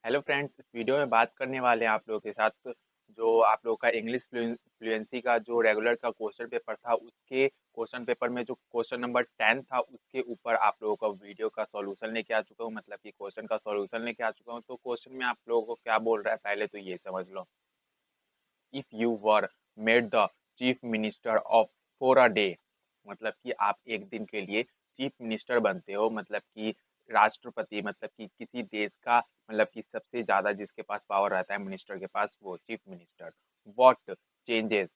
Hello friends, इस video में बात करने वाले हैं आप लोगों के साथ जो आप लोगों का इंग्लिश फ्लुएंसी का जो रेगुलर का क्वेश्चन पेपर था उसके क्वेश्चन पेपर में जो क्वेश्चन नंबर 10 था उसके ऊपर आप लोगों का वीडियो का सॉल्यूशन लेके आ चुका हूँ। मतलब कि क्वेश्चन का सॉल्यूशन लेके आ चुका हूँ। तो क्वेश्चन में आप लोगों को क्या बोल रहा है पहले तो ये समझ लो। If you were made the chief minister of for a day, मतलब कि आप एक दिन के लिए चीफ मिनिस्टर बनते हो, मतलब कि राष्ट्रपति, मतलब कि किसी देश का, मतलब कि सबसे ज्यादा जिसके पास पावर रहता है मिनिस्टर के पास, वो chief minister. What changes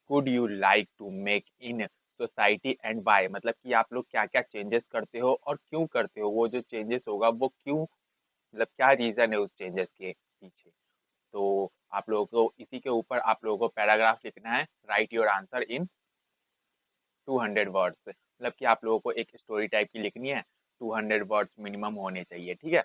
could you like to make in society and by, मतलब कि आप लोग क्या क्या चेंजेस करते हो और क्यों करते हो, वो जो चेंजेस होगा वो क्यों, मतलब क्या रीजन है उस चेंजेस के पीछे। तो आप लोगों को इसी के ऊपर आप लोगों को पैराग्राफ लिखना है। Right your answer in 200 words, मतलब कि आप लोगों को एक स्टोरी टाइप की लिखनी है। 200 वर्ड्स मिनिमम होने चाहिए, ठीक है।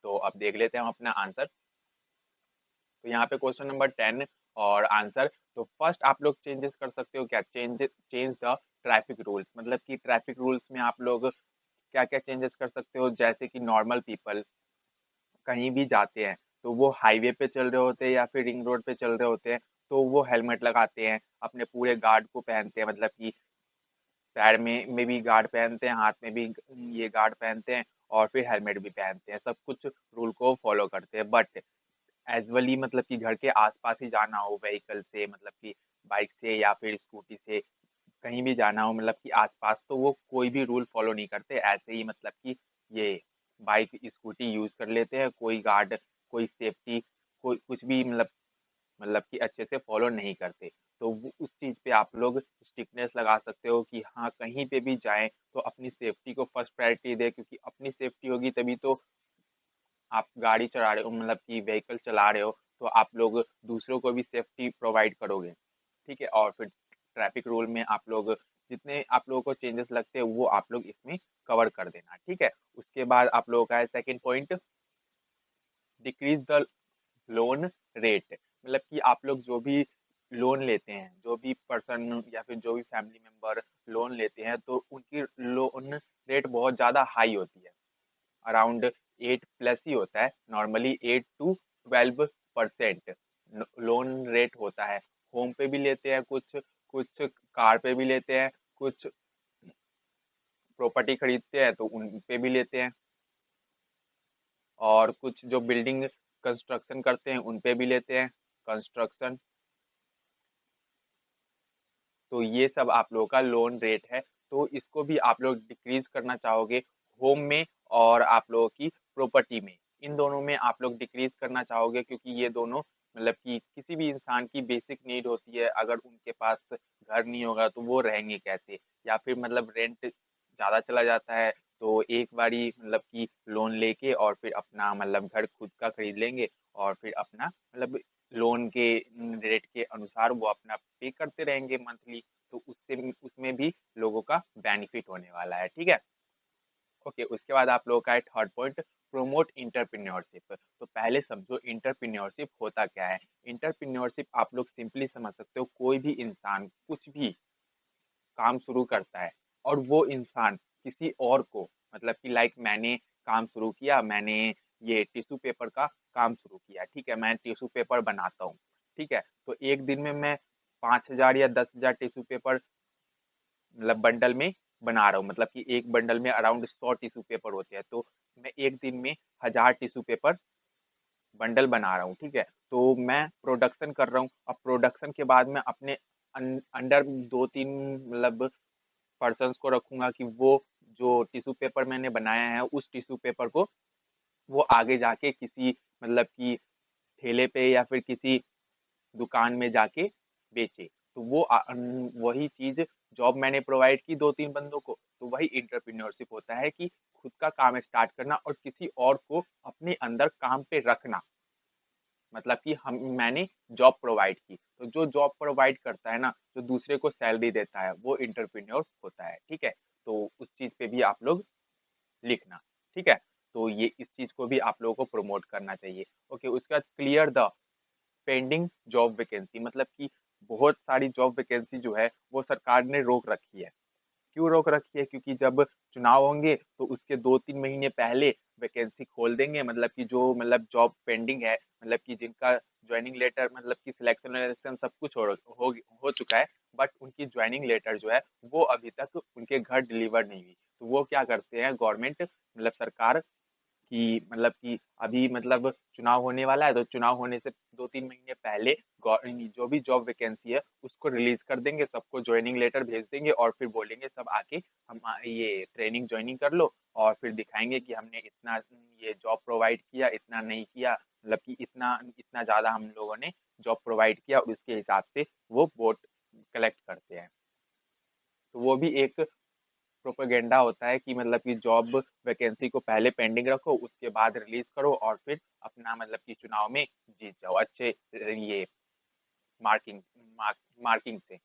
तो अब देख लेते हैं हम अपना आंसर। तो यहाँ पे क्वेश्चन नंबर 10 और आंसर। तो फर्स्ट आप लोग चेंजेस कर सकते हो क्या, चेंज द ट्रैफिक रूल्स, मतलब कि ट्रैफिक रूल्स में आप लोग क्या क्या चेंजेस कर सकते हो। जैसे कि नॉर्मल पीपल कहीं भी जाते हैं तो वो हाईवे पे चल रहे होते हैं या फिर रिंग रोड पे चल रहे होते हैं, तो वो हेलमेट लगाते हैं, अपने पूरे गार्ड को पहनते हैं, मतलब कि पैर में भी गार्ड पहनते हैं, हाथ में भी ये गार्ड पहनते हैं और फिर हेलमेट भी पहनते हैं, सब कुछ रूल को फॉलो करते हैं। बट एजुअली मतलब कि घर के आसपास ही जाना हो व्हीकल से, मतलब कि बाइक से या फिर स्कूटी से कहीं भी जाना हो, मतलब कि आसपास, तो वो कोई भी रूल फॉलो नहीं करते। ऐसे ही मतलब कि ये बाइक स्कूटी यूज कर लेते हैं, कोई गार्ड, कोई सेफ्टी, कोई कुछ भी, मतलब कि अच्छे से फॉलो नहीं करते। तो उस चीज़ पे आप लोग स्ट्रिक्टनेस लगा सकते हो कि हाँ, कहीं पे भी जाएं तो अपनी सेफ्टी को फर्स्ट प्रायोरिटी दे, क्योंकि अपनी सेफ्टी होगी तभी तो आप गाड़ी चला रहे हो, मतलब कि व्हीकल चला रहे हो, तो आप लोग दूसरों को भी सेफ्टी प्रोवाइड करोगे, ठीक है। और फिर ट्रैफिक रूल में आप लोग जितने आप लोगों को चेंजेस लगते हैं वो आप लोग इसमें कवर कर देना, ठीक है। उसके बाद आप लोगों का है second point, decrease the loan rate, मतलब कि आप लोग जो भी लोन लेते हैं, जो भी पर्सन या फिर जो भी फैमिली मेंबर लोन लेते हैं, तो उनकी लोन रेट बहुत ज़्यादा हाई होती है। अराउंड 8+ ही होता है, नॉर्मली 8 to 12% लोन रेट होता है। होम पे भी लेते हैं कुछ, कुछ कार पे भी लेते हैं, कुछ प्रॉपर्टी खरीदते हैं तो उन पे भी लेते हैं, और कुछ जो बिल्डिंग कंस्ट्रक्शन करते हैं उन पे भी लेते हैं कंस्ट्रक्शन। तो ये सब आप लोगों का लोन रेट है। तो इसको भी आप लोग डिक्रीज करना चाहोगे होम में और आप लोगों की प्रॉपर्टी में, इन दोनों में आप लोग डिक्रीज करना चाहोगे, क्योंकि ये दोनों मतलब कि किसी भी इंसान की बेसिक नीड होती है। अगर उनके पास घर नहीं होगा तो वो रहेंगे कैसे, या फिर मतलब रेंट ज़्यादा चला जाता है तो एक बारी मतलब कि लोन लेके और फिर अपना मतलब घर खुद का खरीद लेंगे, और फिर अपना मतलब लोन के रेट के अनुसार वो अपना पे करते रहेंगे मंथली। तो उससे उसमें भी लोगों का बेनिफिट होने वाला है, ठीक है। ओके, उसके बाद आप लोगों का है थर्ड पॉइंट, प्रोमोट इंटरप्रेन्योरशिप। तो पहले समझो इंटरप्रेन्योरशिप होता क्या है। इंटरप्रेन्योरशिप आप लोग सिंपली समझ सकते हो, कोई भी इंसान कुछ भी काम शुरू करता है और वो इंसान किसी और को, मतलब कि लाइक मैंने काम शुरू किया, मैंने ये टिश्यू पेपर का काम शुरू किया, ठीक है, मैं टिश्यू पेपर बनाता हूँ, ठीक है। तो एक दिन में मैं 5,000 या 10,000 टिश्यू पेपर मतलब बंडल में बना रहा हूँ, मतलब कि एक बंडल में अराउंड 100 टिश्यू पेपर होते हैं, तो मैं एक दिन में 1,000 टिश्यू पेपर बंडल बना रहा हूँ, ठीक है। तो मैं प्रोडक्शन कर रहा हूँ, अब प्रोडक्शन के बाद मैं अपने अंडर 2-3 मतलब पर्सन्स को रखूंगा कि वो जो टिश्यू पेपर मैंने बनाया है उस टिश्यू पेपर को वो आगे जाके किसी मतलब कि ठेले पे या फिर किसी दुकान में जाके बेचे। तो वो वही चीज जॉब मैंने प्रोवाइड की 2-3 बंदों को, तो वही इंटरप्रेन्योरशिप होता है कि खुद का काम स्टार्ट करना और किसी और को अपने अंदर काम पे रखना। मतलब कि हम मैंने जॉब प्रोवाइड की, तो जो जॉब प्रोवाइड करता है ना, जो दूसरे को सैलरी देता है, वो इंटरप्रेन्योर होता है, ठीक है। तो उस चीज पे भी आप लोग लिखना, ठीक है। तो ये इस चीज को भी आप लोगों को प्रमोट करना चाहिए। ओके, उसके बाद clear the pending job vacancy, मतलब कि बहुत सारी जॉब वैकेंसी जो है वो सरकार ने रोक रखी है। क्यों रोक रखी है, क्योंकि जब चुनाव होंगे तो उसके 2-3 महीने पहले वैकेंसी खोल देंगे, मतलब कि जो मतलब जॉब पेंडिंग है, मतलब कि जिनका ज्वाइनिंग लेटर मतलब कि सिलेक्शन विलेक्शन सब कुछ हो चुका है, बट उनकी ज्वाइनिंग लेटर जो है वो अभी तक उनके घर डिलीवर नहीं हुई। तो वो क्या करते हैं गवर्नमेंट मतलब सरकार कि मतलब कि अभी मतलब चुनाव होने वाला है, तो चुनाव होने से 2-3 महीने पहले जो भी जॉब वैकेंसी है उसको रिलीज कर देंगे, सबको ज्वाइनिंग लेटर भेज देंगे और फिर बोलेंगे सब आके हम ये ट्रेनिंग ज्वाइनिंग कर लो, और फिर दिखाएंगे कि हमने इतना ये जॉब प्रोवाइड किया, इतना नहीं किया, मतलब कि इतना इतना ज्यादा हम लोगों ने जॉब प्रोवाइड किया, उसके हिसाब से वो वोट कलेक्ट करते हैं। तो वो भी एक प्रोपेगेंडा होता है कि मतलब कि जॉब वैकेंसी को पहले पेंडिंग रखो, उसके बाद रिलीज करो और फिर अपना मतलब कि चुनाव में जीत जाओ अच्छे ये मार्किंग मार्किंग से।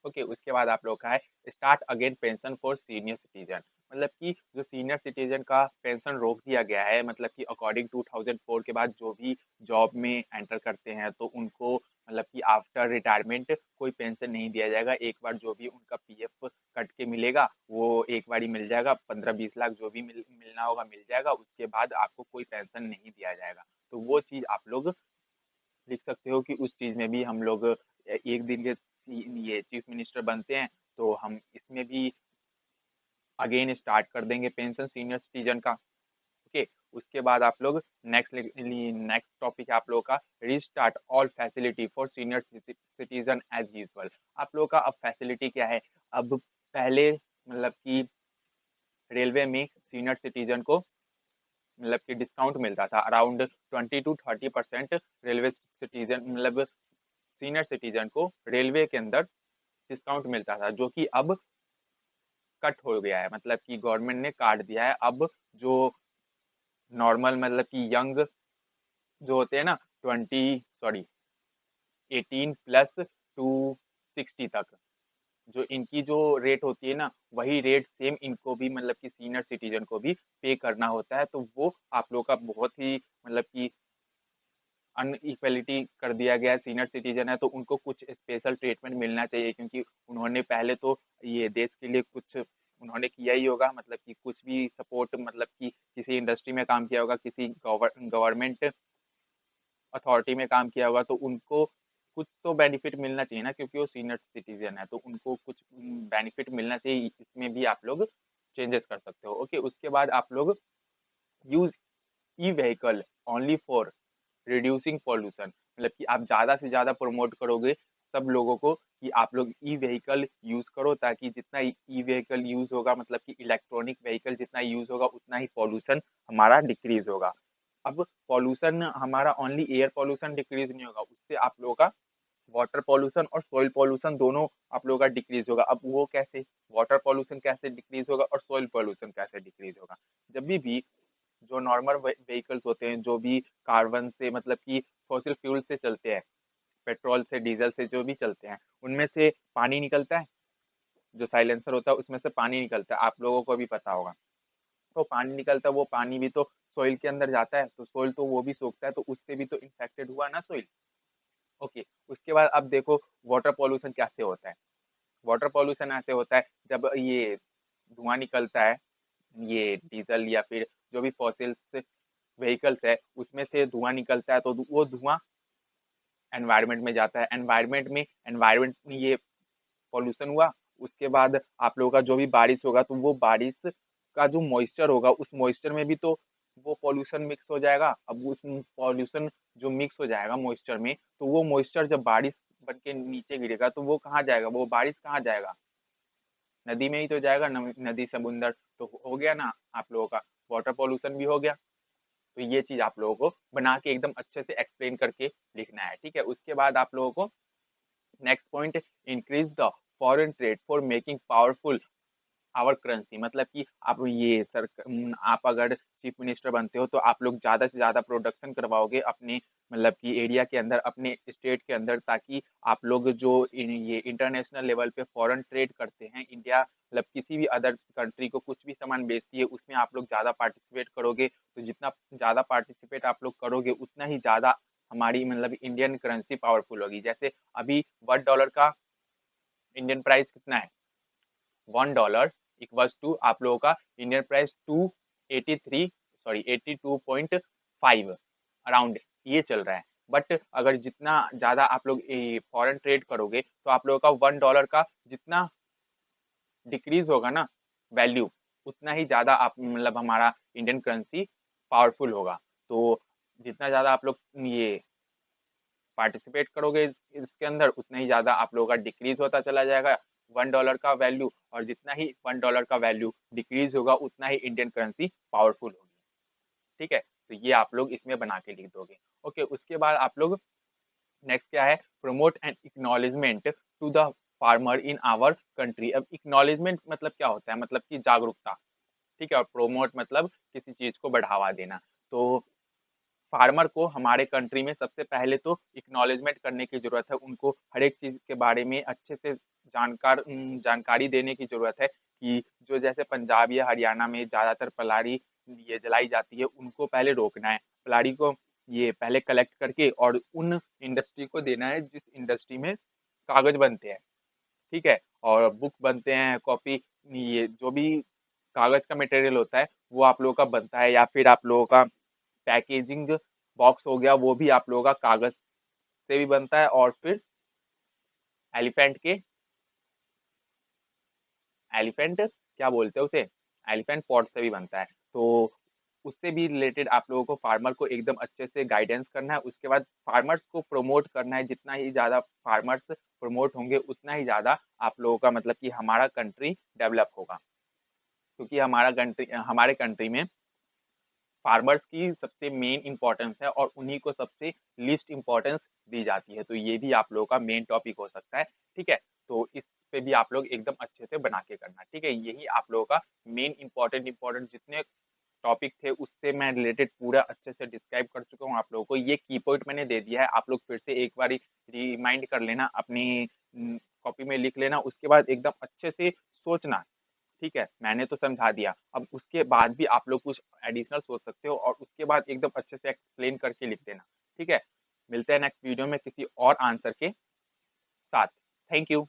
ओके, उसके बाद आप लोग का है start again pension for senior citizen. मतलब कि जो सीनियर सिटीजन का पेंशन रोक दिया गया है, मतलब कि अकॉर्डिंग 2004 के बाद जो भी जॉब में एंटर करते हैं तो उनको मतलब कि आफ्टर रिटायरमेंट कोई पेंशन नहीं दिया जाएगा। एक बार जो भी उनका पीएफ कट के मिलेगा वो एक बार ही मिल जाएगा, 15-20 लाख जो भी मिलना होगा मिल जाएगा, उसके बाद आपको कोई पेंशन नहीं दिया जाएगा। तो वो चीज़ आप लोग लिख सकते हो कि उस चीज़ में भी हम लोग एक दिन के ये चीफ मिनिस्टर बनते हैं तो हम इसमें भी अगेन स्टार्ट कर देंगे पेंशन सीनियर सिटीजन का। ओके, उसके बाद आप लोग नेक्स्ट टॉपिक है आप लोगों का restart all facility for senior citizen as usual. आप लोगों का अब फैसिलिटी क्या है, अब पहले मतलब कि रेलवे में सीनियर सिटीजन को मतलब कि डिस्काउंट मिलता था अराउंड 20-30% रेलवे सिटीजन मतलब सीनियर सिटीजन को रेलवे के अंदर डिस्काउंट मिलता था, जो कि अब कट हो गया है, मतलब कि गवर्नमेंट ने काट दिया है। अब जो नॉर्मल मतलब कि यंग जो होते हैं ना 18 प्लस टू 60 तक, जो इनकी जो रेट होती है ना वही रेट सेम इनको भी मतलब कि सीनियर सिटीजन को भी पे करना होता है। तो वो आप लोग का बहुत ही मतलब कि अनइक्वलिटी कर दिया गया है। सीनियर सिटीजन है तो उनको कुछ स्पेशल ट्रीटमेंट मिलना चाहिए, क्योंकि उन्होंने पहले तो ये देश के लिए कुछ उन्होंने किया ही होगा, मतलब कि कुछ भी सपोर्ट मतलब कि किसी इंडस्ट्री में काम किया होगा, किसी गवर्नमेंट अथॉरिटी में काम किया होगा, तो उनको कुछ तो बेनिफिट मिलना चाहिए ना, क्योंकि वो सीनियर सिटीजन है तो उनको कुछ बेनिफिट मिलना चाहिए। इसमें भी आप लोग चेंजेस कर सकते हो। ओके, उसके बाद आप लोग use e vehicle only for reducing pollution, मतलब कि आप ज़्यादा से ज़्यादा प्रमोट करोगे सब लोगों को कि आप लोग ई व्हीकल यूज़ करो, ताकि जितना ई व्हीकल यूज़ होगा मतलब कि इलेक्ट्रॉनिक व्हीकल जितना यूज़ होगा उतना ही पॉल्यूशन हमारा डिक्रीज होगा। अब पॉल्यूशन हमारा ओनली एयर पॉल्यूशन डिक्रीज नहीं होगा, उससे आप लोगों का वाटर पॉल्यूशन और सॉइल पॉल्यूशन दोनों आप लोगों का डिक्रीज होगा। अब वो कैसे, वाटर पॉल्यूशन कैसे डिक्रीज होगा और सॉइल पॉल्यूशन कैसे डिक्रीज होगा, जब भी जो नॉर्मल व्हीकल्स होते हैं जो भी कार्बन से मतलब कि फॉसिल फ्यूल से चलते हैं, पेट्रोल से डीजल से जो भी चलते हैं, उनमें से पानी निकलता है, जो साइलेंसर होता है उसमें से पानी निकलता है, आप लोगों को भी पता होगा। तो पानी निकलता है, वो पानी भी तो सोइल के अंदर जाता है, तो सोइल तो वो भी सोखता है, तो उससे भी तो इन्फेक्टेड हुआ ना सोइल। ओके, उसके बाद अब देखो वाटर पॉल्यूशन कैसे होता है। वाटर पॉल्यूशन ऐसे होता है जब ये धुआं निकलता है, ये डीजल या फिर जो भी फॉसिल्स व्हीकल्स है उसमें से धुआं निकलता है, तो वो धुआं एनवायरनमेंट में जाता है, एनवायरनमेंट में ये पॉल्यूशन हुआ। उसके बाद आप लोगों का जो भी बारिश होगा तो वो बारिश का जो मॉइस्चर होगा उस मॉइस्चर में भी तो वो पॉल्यूशन मिक्स हो जाएगा। अब उस पॉल्यूशन जो मिक्स हो जाएगा मॉइस्चर में, तो वो मॉइस्चर जब बारिश बन के नीचे गिरेगा तो वो कहाँ जाएगा, वो बारिश कहाँ जाएगा, नदी में ही तो जाएगा, नदी समुंदर। तो हो गया ना आप लोगों का वाटर पॉल्यूशन भी हो गया। तो ये चीज आप लोगों को बना के एकदम अच्छे से एक्सप्लेन करके लिखना है, ठीक है। उसके बाद आप लोगों को next point, increase the foreign trade for making powerful our currency. मतलब कि आप ये आप अगर चीफ मिनिस्टर बनते हो तो आप लोग ज्यादा से ज्यादा प्रोडक्शन करवाओगे अपने मतलब कि एरिया के अंदर, अपने स्टेट के अंदर, ताकि आप लोग जो ये इंटरनेशनल लेवल पे फॉरेन ट्रेड करते हैं, इंडिया मतलब किसी भी अदर कंट्री को कुछ भी सामान बेचती है उसमें आप लोग ज्यादा पार्टिसिपेट करोगे। तो जितना ज्यादा पार्टिसिपेट आप लोग करोगे उतना ही ज्यादा हमारी मतलब इंडियन करेंसी पावरफुल होगी। जैसे अभी $1 का इंडियन प्राइस कितना है, $1 इक्वल्स टू आप लोगों का इंडियन प्राइस 283 सॉरी 82.5 अराउंड ये चल रहा है। बट अगर जितना ज़्यादा आप लोग फॉरेन ट्रेड करोगे तो आप लोगों का $1 का जितना डिक्रीज होगा ना वैल्यू, उतना ही ज़्यादा आप मतलब हमारा इंडियन करेंसी पावरफुल होगा। तो जितना ज़्यादा आप लोग ये पार्टिसिपेट करोगे इसके अंदर, उतना ही ज़्यादा आप लोगों का डिक्रीज होता चला जाएगा $1 का वैल्यू, और जितना ही $1 का वैल्यू डिक्रीज होगा उतना ही इंडियन करेंसी पावरफुल होगी। ठीक है, तो ये आप लोग इसमें बना के लिख दोगे। ओके, उसके बाद आप लोग नेक्स्ट क्या है, promote and acknowledgement to the farmer in our country. अब एक्नॉलेजमेंट मतलब क्या होता है, मतलब कि जागरूकता। ठीक है, और प्रोमोट मतलब किसी चीज को बढ़ावा देना। तो फार्मर को हमारे कंट्री में सबसे पहले तो एक्नॉलेजमेंट करने की जरूरत है, उनको हर एक चीज के बारे में अच्छे से जानकारी देने की जरूरत है कि जो जैसे पंजाब या हरियाणा में ज्यादातर पलाड़ी ये जलाई जाती है, उनको पहले रोकना है। पलाड़ी को ये पहले कलेक्ट करके और उन इंडस्ट्री को देना है जिस इंडस्ट्री में कागज बनते हैं। ठीक है, और बुक बनते हैं, कॉपी, ये जो भी कागज का मटेरियल होता है वो आप लोगों का बनता है, या फिर आप लोगों का पैकेजिंग बॉक्स हो गया वो भी आप लोगों का कागज से भी बनता है, और फिर एलिफेंट के एलिफेंट क्या बोलते हैं उसे, एलिफेंट पॉट से भी बनता है। तो उससे भी रिलेटेड आप लोगों को फार्मर को एकदम अच्छे से गाइडेंस करना है। उसके बाद फार्मर्स को प्रमोट करना है, जितना ही ज़्यादा फार्मर्स प्रमोट होंगे उतना ही ज़्यादा आप लोगों का मतलब कि हमारा कंट्री डेवलप होगा, क्योंकि हमारे कंट्री में फार्मर्स की सबसे मेन इंपॉर्टेंस है और उन्हीं को सबसे लीस्ट इंपॉर्टेंस दी जाती है। तो ये भी आप लोगों का मेन टॉपिक हो सकता है। ठीक है, तो इस पे भी आप लोग एकदम अच्छे से बना के करना। ठीक है, यही आप लोगों का मेन इंपॉर्टेंट जितने टॉपिक थे उससे मैं रिलेटेड पूरा अच्छे से डिस्क्राइब कर चुका हूँ आप लोगों को। ये की पॉइंट मैंने दे दिया है, आप लोग फिर से एक बार रिमाइंड कर लेना, अपनी कॉपी में लिख लेना, उसके बाद एकदम अच्छे से सोचना। ठीक है, मैंने तो समझा दिया, अब उसके बाद भी आप लोग कुछ एडिशनल सोच सकते हो और उसके बाद एकदम अच्छे से एक्सप्लेन करके लिख देना। ठीक है, मिलते हैं नेक्स्ट वीडियो में किसी और आंसर के साथ। Thank you.